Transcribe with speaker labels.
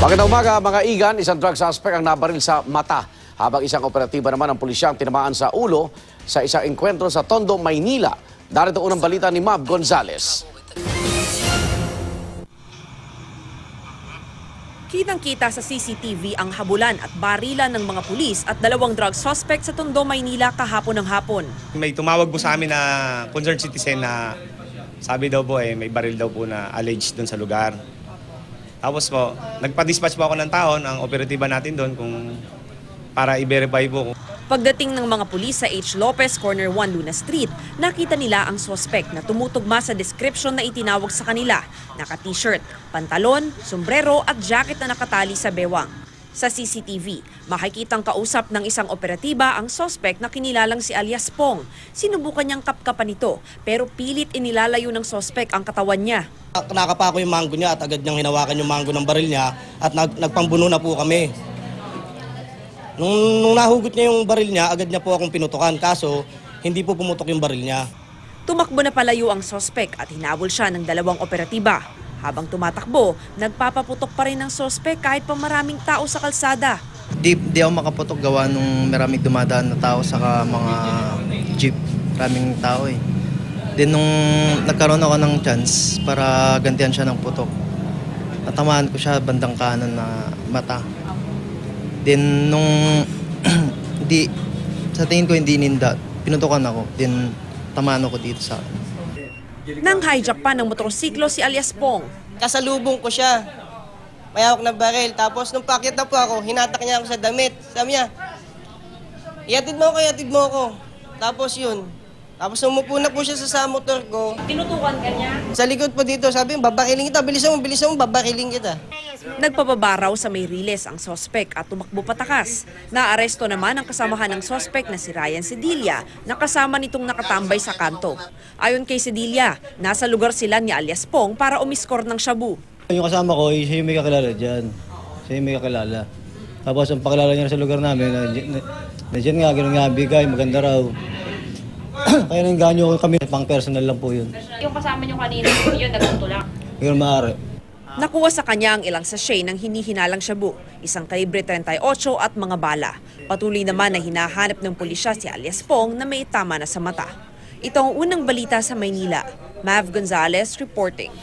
Speaker 1: Magandang umaga mga igan, isang drug suspect ang nabaril sa mata. Habang isang operatiba naman ang pulisyang tinamaan sa ulo sa isang engkwentro sa Tondo, Maynila. Darito unang balita ni Mav Gonzales.
Speaker 2: Kitang-kita sa CCTV ang habulan at barilan ng mga pulis at dalawang drug suspect sa Tondo, Maynila kahapon ng hapon.
Speaker 3: May tumawag po sa amin na concerned citizen na sabi daw po may baril daw po na alleged doon sa lugar. Tapos po, nagpa-dispatch po ako ng tao, ang operatiba natin doon para i-verify po.
Speaker 2: Pagdating ng mga pulis sa H. Lopez, Corner 1, Luna Street, nakita nila ang suspect na tumutugma sa description na itinawag sa kanila. Naka-t-shirt, pantalon, sombrero at jacket na nakatali sa bewang. Sa CCTV, makikitang kausap ng isang operatiba ang suspect na kinilalang si alias Pong. Sinubukan niyang kapkapan ito pero pilit inilalayo ng suspect ang katawan niya.
Speaker 4: Nakapa ko yung mango niya at agad niyang hinawakan yung mango ng baril niya at nagpambuno na po kami. Nung nahugot niya yung baril niya, agad niya po akong pinutukan kaso hindi po pumutok yung baril niya.
Speaker 2: Tumakbo na palayo ang suspect at hinabol siya ng dalawang operatiba. Habang tumatakbo, nagpapaputok pa rin ng suspect kahit pa maraming tao sa kalsada.
Speaker 5: Di ako makaputok gawa nung maraming dumadaan na tao saka mga jeep. Maraming tao eh. Then nung nagkaroon ako ng chance para gantihan siya ng putok, natamaan ko siya bandang kanan na mata. Then nung sa tingin ko hindi ninda, pinutukan ako. Then tamaan ako dito sa
Speaker 2: Nang hijack pa ng motorsiklo si alias Pong.
Speaker 4: Kasalubong ko siya. May hawak na baril. Tapos nung pakyat na po ako, hinatak niya ako sa damit. Sabi niya, iatid mo ako. Tapos yun. Tapos umupo na po siya sa motor ko.
Speaker 2: Tinutukan ka niya?
Speaker 4: Sa likod po dito, sabi niya, babakiling kita. Bilisan mo, babakiling kita.
Speaker 2: Nagpababaraw sa Mayriles ang suspect at tumakbo patakas. Naaresto naman ang kasamahan ng suspect na si Ryan Cedilla na kasama nitong nakatambay sa kanto. Ayon kay Cedilla, nasa lugar sila ni alias Pong para umiskor ng shabu.
Speaker 6: Yung kasama ko, siya yung may kakilala dyan. Siya yung may kakilala. Tapos ang pakilala niya sa lugar namin, nandiyan nga, gano'n nga, bigay, maganda raw. Kaya nangganyo kami, pang personal lang po yun.
Speaker 2: Yung kasama niyo kanina, yun nagtutulak?
Speaker 6: Yun maaari.
Speaker 2: Nakuha sa kanya ang ilang sachet ng hinihinalang shabu, isang kalibre 38 at mga bala. Patuloy naman na hinahanap ng pulisya si alias Pong na may tama na sa mata. Ito ang unang balita sa Maynila. Mav Gonzales reporting.